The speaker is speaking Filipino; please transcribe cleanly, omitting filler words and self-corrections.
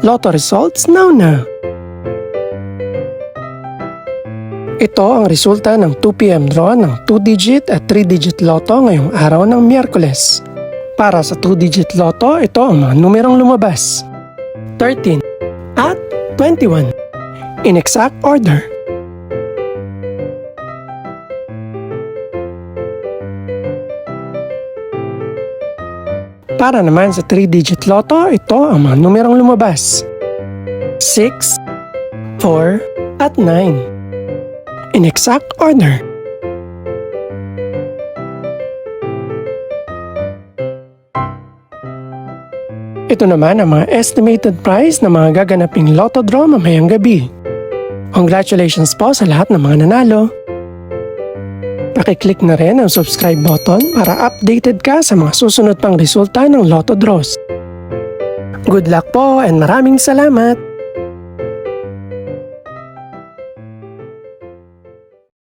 Lotto results now. Ito ang resulta ng 2 PM draw ng 2-digit at 3-digit lotto ngayong araw ng Miyerkules. Para sa 2-digit lotto, ito ang mga numerong lumabas: 13 at 21 in exact order. Para naman sa 3-digit lotto, ito ang mga numerong lumabas: 6, 4 at 9 in exact order. Ito naman ang mga estimated price ng mga gaganaping lotto draw mamayang gabi. Congratulations po sa lahat ng mga nanalo. Pakiclick na rin ang subscribe button para updated ka sa mga susunod pang resulta ng lotto draws. Good luck po and maraming salamat!